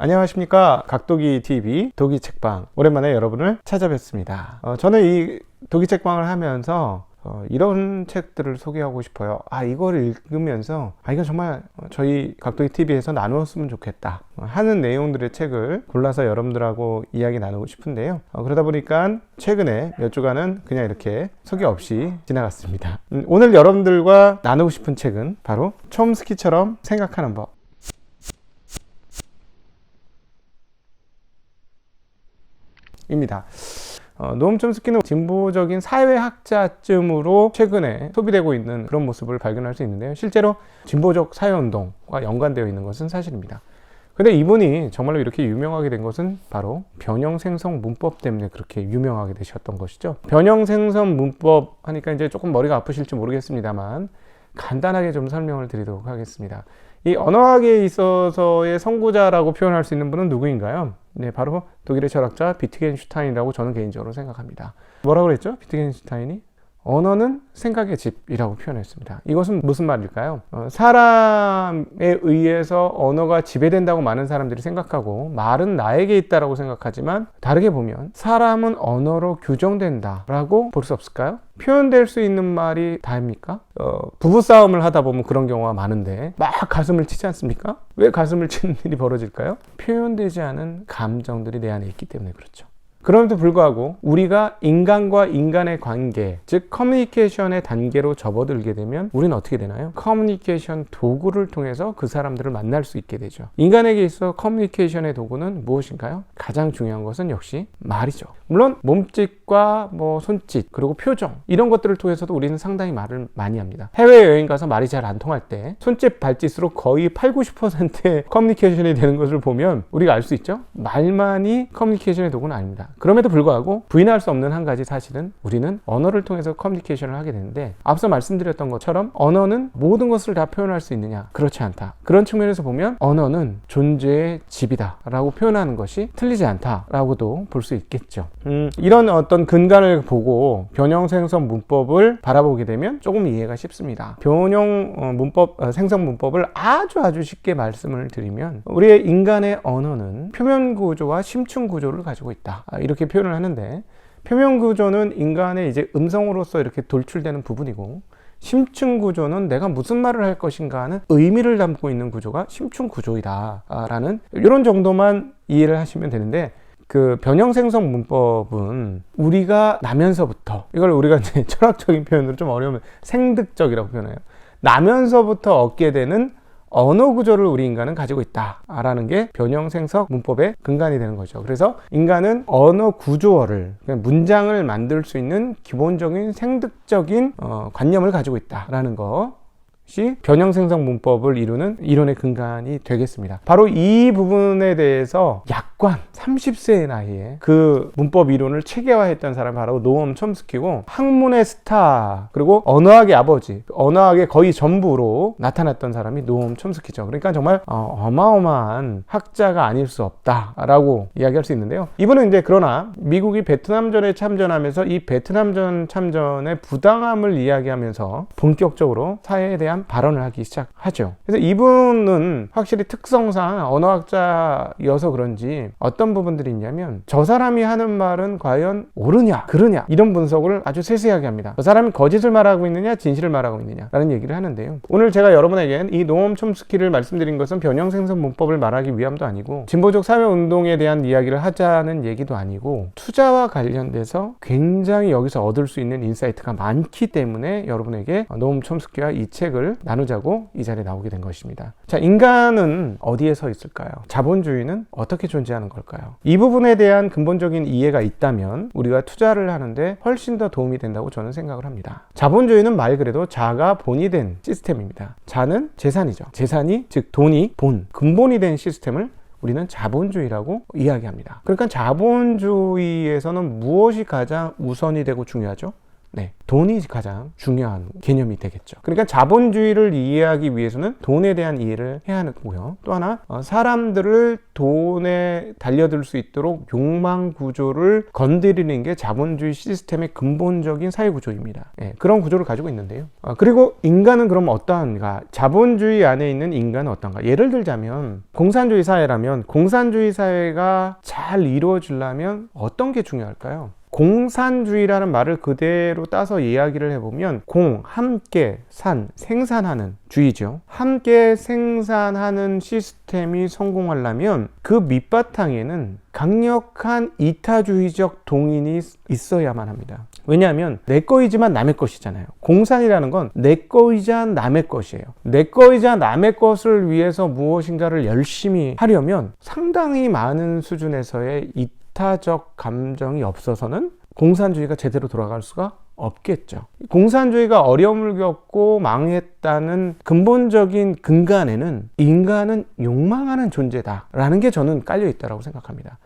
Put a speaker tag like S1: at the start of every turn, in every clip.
S1: 안녕하십니까. 각도기TV 도기책방, 오랜만에 여러분을 찾아뵙습니다. 저는 이 도기책방을 하면서 이런 책들을 소개하고 싶어요. 이거를 읽으면서 이건 정말 저희 각도기TV에서 나누었으면 좋겠다 하는 내용들의 책을 골라서 여러분들하고 이야기 나누고 싶은데요. 그러다 보니까 최근에 몇 주간은 그냥 이렇게 소개 없이 지나갔습니다. 오늘 여러분들과 나누고 싶은 책은 바로 촘스키처럼 생각하는 법 입니다. 노엄 촘스키는 진보적인 사회학자쯤으로 최근에 소비되고 있는 그런 모습을 발견할 수 있는데요. 실제로 진보적 사회운동과 연관되어 있는 것은 사실입니다. 근데 이분이 정말로 이렇게 유명하게 된 것은 바로 변형생성 문법 때문에 그렇게 유명하게 되셨던 것이죠. 변형생성 문법 하니까 이제 조금 머리가 아프실지 모르겠습니다만 간단하게 좀 설명을 드리도록 하겠습니다. 이 언어학에 있어서의 선구자라고 표현할 수 있는 분은 누구인가요? 네, 바로 독일의 철학자 비트겐슈타인이라고 저는 개인적으로 생각합니다. 뭐라고 그랬죠? 비트겐슈타인이? 언어는 생각의 집이라고 표현했습니다. 이것은 무슨 말일까요? 사람에 의해서 언어가 지배된다고 많은 사람들이 생각하고, 말은 나에게 있다라고 생각하지만 다르게 보면 사람은 언어로 규정된다라고 볼 수 없을까요? 표현될 수 있는 말이 다입니까? 부부싸움을 하다 보면 그런 경우가 많은데 막 가슴을 치지 않습니까? 왜 가슴을 치는 일이 벌어질까요? 표현되지 않은 감정들이 내 안에 있기 때문에 그렇죠. 그럼에도 불구하고 우리가 인간과 인간의 관계, 즉 커뮤니케이션의 단계로 접어들게 되면 우리는 어떻게 되나요? 커뮤니케이션 도구를 통해서 그 사람들을 만날 수 있게 되죠. 인간에게 있어 커뮤니케이션의 도구는 무엇인가요? 가장 중요한 것은 역시 말이죠. 물론 몸짓과 손짓, 그리고 표정, 이런 것들을 통해서도 우리는 상당히 말을 많이 합니다. 해외여행 가서 말이 잘 안 통할 때 손짓, 발짓으로 거의 80~90%의 커뮤니케이션이 되는 것을 보면 우리가 알 수 있죠? 말만이 커뮤니케이션의 도구는 아닙니다. 그럼에도 불구하고 부인할 수 없는 한 가지 사실은 우리는 언어를 통해서 커뮤니케이션을 하게 되는데, 앞서 말씀드렸던 것처럼 언어는 모든 것을 다 표현할 수 있느냐? 그렇지 않다. 그런 측면에서 보면 언어는 존재의 집이다 라고 표현하는 것이 틀리지 않다 라고도 볼 수 있겠죠. 이런 어떤 근간을 보고 변형생성 문법을 바라보게 되면 조금 이해가 쉽습니다. 생성 문법을 아주 쉽게 말씀을 드리면, 우리의 인간의 언어는 표면 구조와 심층 구조를 가지고 있다, 이렇게 표현을 하는데, 표면 구조는 인간의 이제 음성으로서 이렇게 돌출되는 부분이고, 심층 구조는 내가 무슨 말을 할 것인가 하는 의미를 담고 있는 구조가 심층 구조이다 라는 이런 정도만 이해를 하시면 되는데, 그 변형생성 문법은 우리가 나면서부터, 이걸 우리가 이제 철학적인 표현으로 좀 어려우면 생득적이라고 표현해요. 나면서부터 얻게 되는 언어 구조를 우리 인간은 가지고 있다라는 게 변형생성 문법의 근간이 되는 거죠. 그래서 인간은 언어 구조어를, 문장을 만들 수 있는 기본적인 생득적인 관념을 가지고 있다라는 것이 변형생성 문법을 이루는 이론의 근간이 되겠습니다. 바로 이 부분에 대해서 약관 30세의 나이에 그 문법 이론을 체계화했던 사람이 바로 노엄 촘스키고, 학문의 스타, 그리고 언어학의 아버지, 언어학의 거의 전부로 나타났던 사람이 노엄 촘스키죠. 그러니까 정말 어마어마한 학자가 아닐 수 없다라고 이야기할 수 있는데요. 이분은 이제 그러나 미국이 베트남전에 참전하면서 이 베트남전 참전의 부당함을 이야기하면서 본격적으로 사회에 대한 발언을 하기 시작하죠. 그래서 이분은 확실히 특성상 언어학자여서 그런지 어떤 부분들이 있냐면, 저 사람이 하는 말은 과연 옳으냐 그르냐, 이런 분석을 아주 세세하게 합니다. 저 사람이 거짓을 말하고 있느냐 진실을 말하고 있느냐 라는 얘기를 하는데요. 오늘 제가 여러분에게 이 노엄 촘스키를 말씀드린 것은 변형생성 문법을 말하기 위함도 아니고, 진보적 사회운동에 대한 이야기를 하자는 얘기도 아니고, 투자와 관련돼서 굉장히 여기서 얻을 수 있는 인사이트가 많기 때문에 여러분에게 노엄 촘스키와 이 책을 나누자고 이 자리에 나오게 된 것입니다. 자, 인간은 어디에 서 있을까요? 자본주의는 어떻게 존재하는 걸까요? 이 부분에 대한 근본적인 이해가 있다면 우리가 투자를 하는데 훨씬 더 도움이 된다고 저는 생각을 합니다. 자본주의는 말 그대로 자가 본이 된 시스템입니다. 자는 재산이죠. 재산이, 즉 돈이 근본이 된 시스템을 우리는 자본주의라고 이야기합니다. 그러니까 자본주의에서는 무엇이 가장 우선이 되고 중요하죠? 네, 돈이 가장 중요한 개념이 되겠죠. 그러니까 자본주의를 이해하기 위해서는 돈에 대한 이해를 해야 하고요. 또 하나, 사람들을 돈에 달려들 수 있도록 욕망 구조를 건드리는 게 자본주의 시스템의 근본적인 사회 구조입니다. 네, 그런 구조를 가지고 있는데요. 그리고 인간은 그럼 어떠한가? 자본주의 안에 있는 인간은 어떤가? 예를 들자면 공산주의 사회라면 공산주의 사회가 잘 이루어지려면 어떤 게 중요할까요? 공산주의라는 말을 그대로 따서 이야기를 해보면 함께, 생산하는 주의죠. 함께 생산하는 시스템이 성공하려면 그 밑바탕에는 강력한 이타주의적 동인이 있어야만 합니다. 왜냐하면 내 거이지만 남의 것이잖아요. 공산이라는 건 내 거이자 남의 것이에요. 내 거이자 남의 것을 위해서 무엇인가를 열심히 하려면 상당히 많은 수준에서의 이타적 감정이 없어서는 공산주의가 제대로 돌아갈 수가 없겠죠. 공산주의가 어려움을 겪고 망했다는 근본적인 근간에는 인간은 욕망하는 존재다라는 게 저는 깔려 있다고 생각합니다.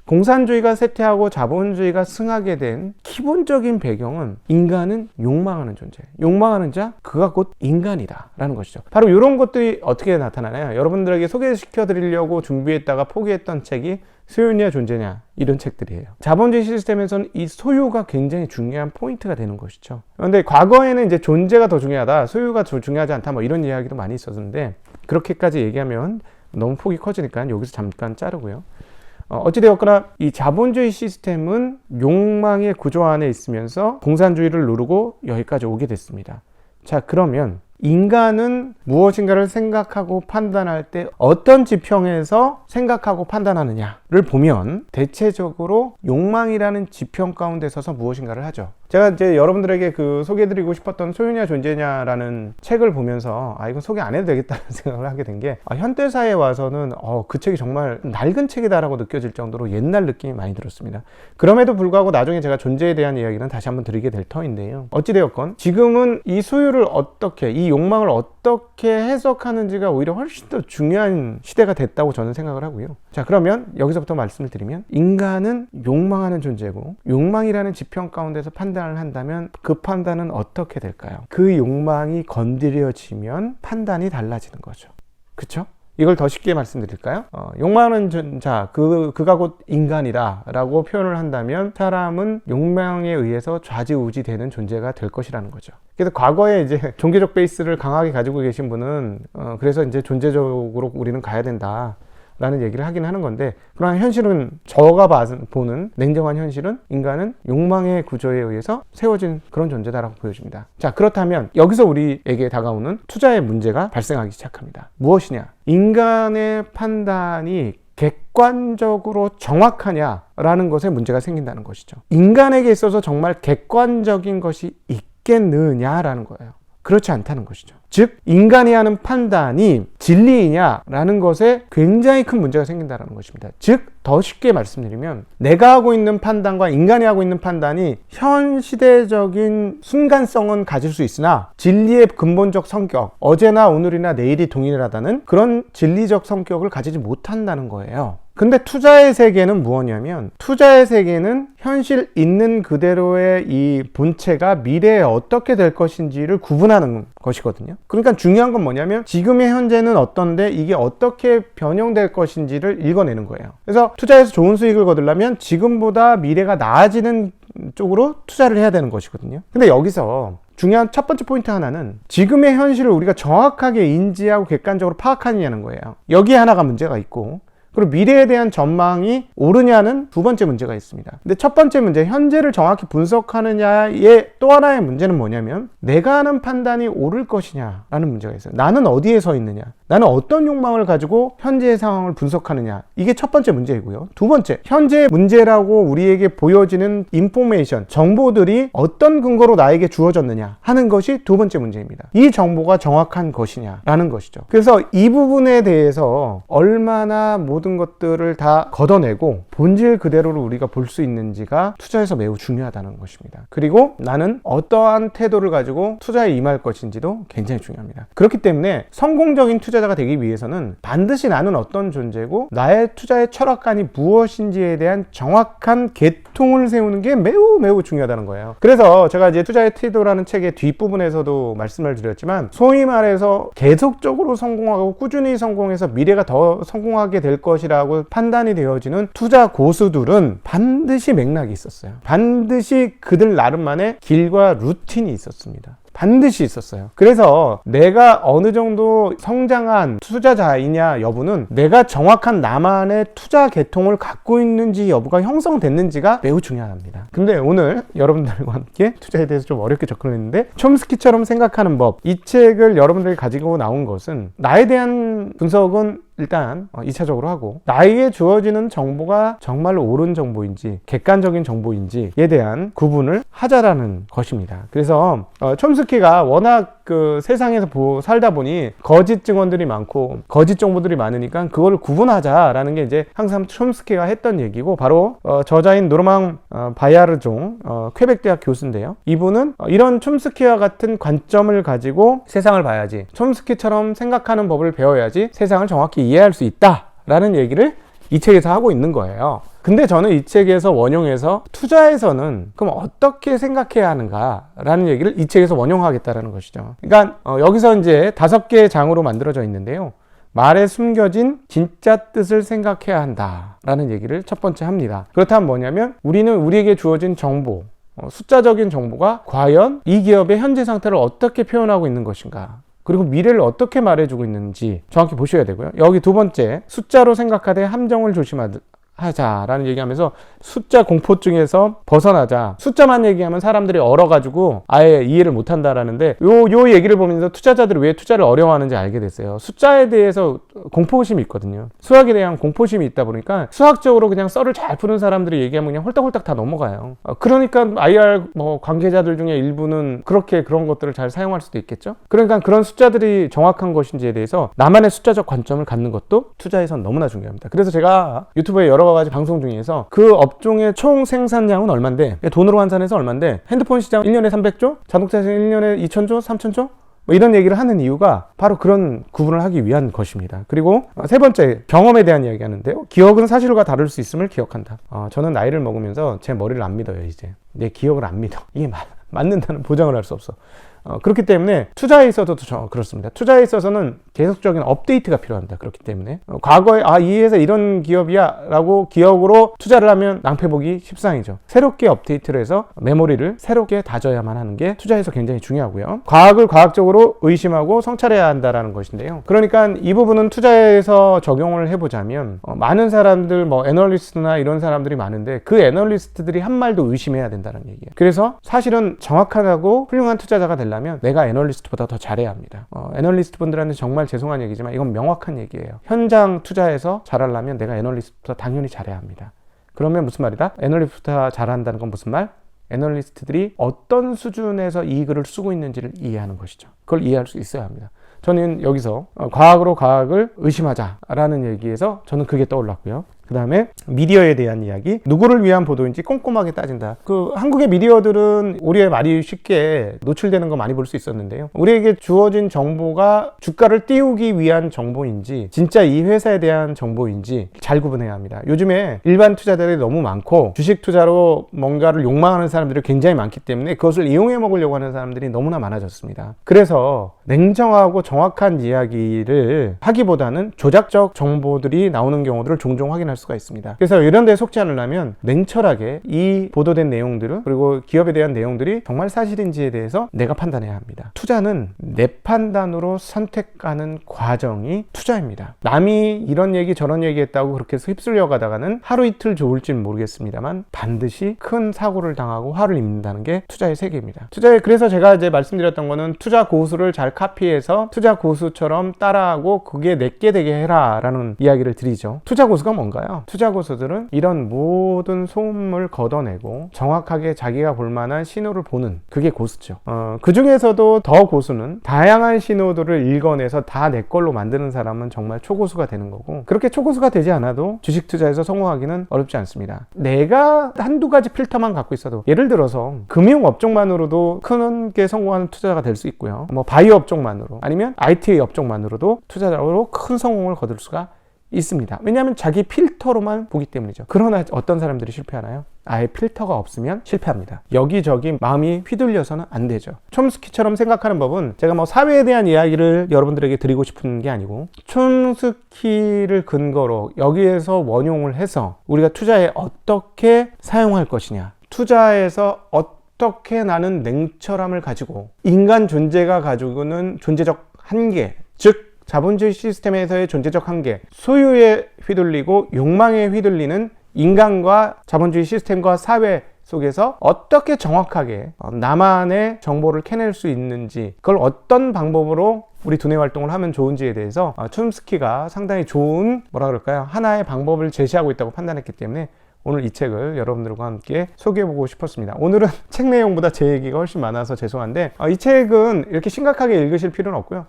S1: 공산주의가 쇠퇴하고 자본주의가 승하게 된 기본적인 배경은 인간은 욕망하는 존재, 욕망하는 자, 그가 곧 인간이다 라는 것이죠. 바로 이런 것들이 어떻게 나타나나요? 여러분들에게 소개시켜 드리려고 준비했다가 포기했던 책이 소유냐 존재냐 이런 책들이에요. 자본주의 시스템에서는 이 소유가 굉장히 중요한 포인트가 되는 것이죠. 그런데 과거에는 이제 존재가 더 중요하다, 소유가 더 중요하지 않다 뭐 이런 이야기도 많이 있었는데 그렇게까지 얘기하면 너무 폭이 커지니까 여기서 잠깐 자르고요. 어찌되었거나 이 자본주의 시스템은 욕망의 구조 안에 있으면서 공산주의를 누르고 여기까지 오게 됐습니다. 자, 그러면 인간은 무엇인가를 생각하고 판단할 때 어떤 지평에서 생각하고 판단하느냐를 보면 대체적으로 욕망이라는 지평 가운데 서서 무엇인가를 하죠. 제가 이제 여러분들에게 그 소개해드리고 싶었던 소유냐 존재냐라는 책을 보면서 이건 소개 안 해도 되겠다는 생각을 하게 된 게 현대사에 와서는 그 책이 정말 낡은 책이다라고 느껴질 정도로 옛날 느낌이 많이 들었습니다. 그럼에도 불구하고 나중에 제가 존재에 대한 이야기는 다시 한번 드리게 될 터인데요. 어찌되었건 지금은 이 소유를 어떻게, 이 욕망을 어떻게 해석하는지가 오히려 훨씬 더 중요한 시대가 됐다고 저는 생각을 하고요. 자, 그러면 여기서부터 말씀을 드리면 인간은 욕망하는 존재고 욕망이라는 지평 가운데서 판단을 한다면 그 판단은 어떻게 될까요? 그 욕망이 건드려지면 판단이 달라지는 거죠. 그쵸? 이걸 더 쉽게 말씀드릴까요? 욕망하는 자, 그가 곧 인간이다 라고 표현을 한다면 사람은 욕망에 의해서 좌지우지 되는 존재가 될 것이라는 거죠. 그래서 과거에 이제 종교적 베이스를 강하게 가지고 계신 분은 그래서 이제 존재적으로 우리는 가야 된다 라는 얘기를 하긴 하는 건데, 그러나 현실은, 저가 보는 냉정한 현실은 인간은 욕망의 구조에 의해서 세워진 그런 존재다라고 보여집니다. 자, 그렇다면 여기서 우리에게 다가오는 투자의 문제가 발생하기 시작합니다. 무엇이냐? 인간의 판단이 객관적으로 정확하냐라는 것에 문제가 생긴다는 것이죠. 인간에게 있어서 정말 객관적인 것이 있겠느냐라는 거예요. 그렇지 않다는 것이죠. 즉 인간이 하는 판단이 진리이냐라는 것에 굉장히 큰 문제가 생긴다는 것입니다. 즉 더 쉽게 말씀드리면 내가 하고 있는 판단과 인간이 하고 있는 판단이 현 시대적인 순간성은 가질 수 있으나 진리의 근본적 성격, 어제나 오늘이나 내일이 동일하다는 그런 진리적 성격을 가지지 못한다는 거예요. 근데 투자의 세계는 무엇이냐면, 투자의 세계는 현실 있는 그대로의 이 본체가 미래에 어떻게 될 것인지를 구분하는 것이거든요. 그러니까 중요한 건 뭐냐면 지금의 현재는 어떤데 이게 어떻게 변형될 것인지를 읽어내는 거예요. 그래서 투자에서 좋은 수익을 거두려면 지금보다 미래가 나아지는 쪽으로 투자를 해야 되는 것이거든요. 근데 여기서 중요한 첫 번째 포인트 하나는 지금의 현실을 우리가 정확하게 인지하고 객관적으로 파악하느냐는 거예요. 여기에 하나가 문제가 있고, 그리고 미래에 대한 전망이 옳으냐는 두 번째 문제가 있습니다. 근데 첫 번째 문제, 현재를 정확히 분석하느냐의 또 하나의 문제는 뭐냐면 내가 하는 판단이 옳을 것이냐라는 문제가 있어요. 나는 어디에 서 있느냐, 나는 어떤 욕망을 가지고 현재의 상황을 분석하느냐, 이게 첫 번째 문제이고요. 두 번째, 현재의 문제라고 우리에게 보여지는 인포메이션, 정보들이 어떤 근거로 나에게 주어졌느냐 하는 것이 두 번째 문제입니다. 이 정보가 정확한 것이냐라는 것이죠. 그래서 이 부분에 대해서 얼마나 모든 것들을 다 걷어내고 본질 그대로를 우리가 볼 수 있는지가 투자에서 매우 중요하다는 것입니다. 그리고 나는 어떠한 태도를 가지고 투자에 임할 것인지도 굉장히 중요합니다. 그렇기 때문에 성공적인 투자 투자자가 되기 위해서는 반드시 나는 어떤 존재고 나의 투자의 철학관이 무엇인지에 대한 정확한 계통을 세우는 게 매우 중요하다는 거예요. 그래서 제가 이제 투자의 태도라는 책의 뒷부분에서도 말씀을 드렸지만, 소위 말해서 계속적으로 성공하고 꾸준히 성공해서 미래가 더 성공하게 될 것이라고 판단이 되어지는 투자 고수들은 반드시 맥락이 있었어요. 반드시 그들 나름만의 길과 루틴이 있었습니다. 반드시 있었어요. 그래서 내가 어느 정도 성장한 투자자이냐 여부는 내가 정확한 나만의 투자 계통을 갖고 있는지 여부가 형성됐는지가 매우 중요합니다. 근데 오늘 여러분들과 함께 투자에 대해서 좀 어렵게 접근했는데, 촘스키처럼 생각하는 법, 이 책을 여러분들이 가지고 나온 것은 나에 대한 분석은 일단 2차적으로 하고, 나에게 주어지는 정보가 정말로 옳은 정보인지 객관적인 정보인지에 대한 구분을 하자라는 것입니다. 그래서 촘스키가 워낙 그 세상에서 살다 보니 거짓 증언들이 많고 거짓 정보들이 많으니까 그걸 구분하자라는 게 이제 항상 촘스키가 했던 얘기고, 바로 저자인 노르망 바야르종 퀘벡 대학 교수인데요. 이분은 이런 촘스키와 같은 관점을 가지고 세상을 봐야지, 촘스키처럼 생각하는 법을 배워야지 세상을 정확히 이해할 수 있다라는 얘기를 이 책에서 하고 있는 거예요. 근데 저는 이 책에서 원용해서 투자에서는 그럼 어떻게 생각해야 하는가라는 얘기를 이 책에서 원용하겠다라는 것이죠. 그러니까 여기서 이제 5개의 장으로 만들어져 있는데요. 말에 숨겨진 진짜 뜻을 생각해야 한다라는 얘기를 첫 번째 합니다. 그렇다면 뭐냐면, 우리는 우리에게 주어진 정보, 숫자적인 정보가 과연 이 기업의 현재 상태를 어떻게 표현하고 있는 것인가, 그리고 미래를 어떻게 말해주고 있는지 정확히 보셔야 되고요. 여기 두 번째, 숫자로 생각하되 함정을 조심하자라는 얘기하면서 숫자 공포증에서 벗어나자. 숫자만 얘기하면 사람들이 얼어가지고 아예 이해를 못한다라는데, 요 얘기를 보면서 투자자들이 왜 투자를 어려워하는지 알게 됐어요. 숫자에 대해서 공포심이 있거든요. 수학에 대한 공포심이 있다 보니까 수학적으로 그냥 썰을 잘 푸는 사람들이 얘기하면 그냥 홀딱홀딱 다 넘어가요. 그러니까 IR 관계자들 중에 일부는 그런 것들을 잘 사용할 수도 있겠죠. 그러니까 그런 숫자들이 정확한 것인지에 대해서 나만의 숫자적 관점을 갖는 것도 투자에선 너무나 중요합니다. 그래서 제가 유튜브에 여러 가지 방송 중에서 그 업종의 총 생산량은 얼만데, 돈으로 환산해서 얼만데, 핸드폰 시장 1년에 300조, 자동차 시장 1년에 2000조, 3000조? 이런 얘기를 하는 이유가 바로 그런 구분을 하기 위한 것입니다. 그리고 세 번째, 경험에 대한 이야기 하는데요. 기억은 사실과 다를 수 있음을 기억한다. 저는 나이를 먹으면서 제 머리를 안 믿어요. 이제 내 기억을 안 믿어. 이게 맞는다는 보장을 할 수 없어. 그렇기 때문에 투자에 있어서도 그렇습니다. 투자에 있어서는 계속적인 업데이트가 필요합니다. 그렇기 때문에 과거에 이 회사 이런 기업이야 라고 기억으로 투자를 하면 낭패보기 십상이죠. 새롭게 업데이트를 해서 메모리를 새롭게 다져야만 하는 게 투자에서 굉장히 중요하고요. 과학을 과학적으로 의심하고 성찰해야 한다는 것인데요. 그러니까 이 부분은 투자에서 적용을 해보자면, 많은 사람들 애널리스트나 이런 사람들이 많은데 그 애널리스트들이 한 말도 의심해야 된다는 얘기예요. 그래서 사실은 정확하고 훌륭한 투자자가 되려면 내가 애널리스트보다 더 잘해야 합니다. 애널리스트 분들한테 정말 죄송한 얘기지만 이건 명확한 얘기예요. 현장 투자에서 잘하려면 내가 애널리스트보다 당연히 잘해야 합니다. 그러면 무슨 말이다? 애널리스트보다 잘한다는 건 무슨 말? 애널리스트들이 어떤 수준에서 이 글을 쓰고 있는지를 이해하는 것이죠. 그걸 이해할 수 있어야 합니다. 저는 여기서 과학으로 과학을 의심하자라는 얘기에서 저는 그게 떠올랐고요. 그 다음에 미디어에 대한 이야기, 누구를 위한 보도인지 꼼꼼하게 따진다. 한국의 미디어들은 우리의 말이 쉽게 노출되는 거 많이 볼 수 있었는데요. 우리에게 주어진 정보가 주가를 띄우기 위한 정보인지 진짜 이 회사에 대한 정보인지 잘 구분해야 합니다. 요즘에 일반 투자자들이 너무 많고 주식 투자로 뭔가를 욕망하는 사람들이 굉장히 많기 때문에 그것을 이용해 먹으려고 하는 사람들이 너무나 많아졌습니다. 그래서 냉정하고 정확한 이야기를 하기보다는 조작적 정보들이 나오는 경우들을 종종 확인할 수가 있습니다. 그래서 이런 데에 속지 않으려면 냉철하게 이 보도된 내용들을, 그리고 기업에 대한 내용들이 정말 사실인지에 대해서 내가 판단해야 합니다. 투자는 내 판단으로 선택하는 과정이 투자입니다. 남이 이런 얘기 저런 얘기 했다고 그렇게 해서 휩쓸려 가다가는 하루 이틀 좋을지는 모르겠습니다만 반드시 큰 사고를 당하고 화를 입는다는 게 투자의 세계입니다. 그래서 제가 이제 말씀드렸던 거는 투자 고수를 잘 카피해서 투자 고수처럼 따라하고 그게 내게 되게 해라 라는 이야기를 드리죠. 투자 고수가 뭔가요? 있잖아요. 투자 고수들은 이런 모든 소음을 걷어내고 정확하게 자기가 볼만한 신호를 보는, 그게 고수죠. 그 중에서도 더 고수는 다양한 신호들을 읽어내서 다 내 걸로 만드는 사람은 정말 초고수가 되는 거고, 그렇게 초고수가 되지 않아도 주식 투자에서 성공하기는 어렵지 않습니다. 내가 한두 가지 필터만 갖고 있어도, 예를 들어서 금융 업종만으로도 큰 게 성공하는 투자자가 될 수 있고요. 뭐 바이오 업종만으로, 아니면 IT 업종만으로도 투자자로 큰 성공을 거둘 수가 있습니다. 왜냐하면 자기 필터로만 보기 때문이죠. 그러나 어떤 사람들이 실패하나요? 아예 필터가 없으면 실패합니다. 여기저기 마음이 휘둘려서는 안 되죠. 촘스키처럼 생각하는 법은, 제가 뭐 사회에 대한 이야기를 여러분들에게 드리고 싶은 게 아니고, 촘스키를 근거로 여기에서 원용을 해서 우리가 투자에 어떻게 사용할 것이냐, 투자에서 어떻게 나는 냉철함을 가지고 인간 존재가 가지고는 존재적 한계, 즉 자본주의 시스템에서의 존재적 한계, 소유에 휘둘리고 욕망에 휘둘리는 인간과 자본주의 시스템과 사회 속에서 어떻게 정확하게 나만의 정보를 캐낼 수 있는지, 그걸 어떤 방법으로 우리 두뇌 활동을 하면 좋은지에 대해서 촘스키가 상당히 좋은, 뭐라 그럴까요, 하나의 방법을 제시하고 있다고 판단했기 때문에 오늘 이 책을 여러분들과 함께 소개해보고 싶었습니다. 오늘은 책 내용보다 제 얘기가 훨씬 많아서 죄송한데, 이 책은 이렇게 심각하게 읽으실 필요는 없고요.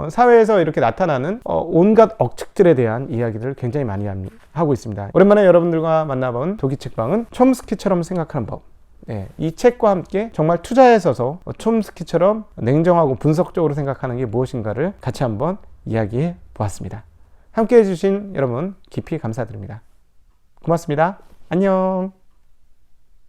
S1: 사회에서 이렇게 나타나는 온갖 억측들에 대한 이야기를 굉장히 많이 하고 있습니다. 오랜만에 여러분들과 만나본 도기책방은 촘스키처럼 생각하는 법. 네, 이 책과 함께 정말 투자에 있어서 촘스키처럼 냉정하고 분석적으로 생각하는 게 무엇인가를 같이 한번 이야기해 보았습니다. 함께 해주신 여러분 깊이 감사드립니다. 고맙습니다. 안녕.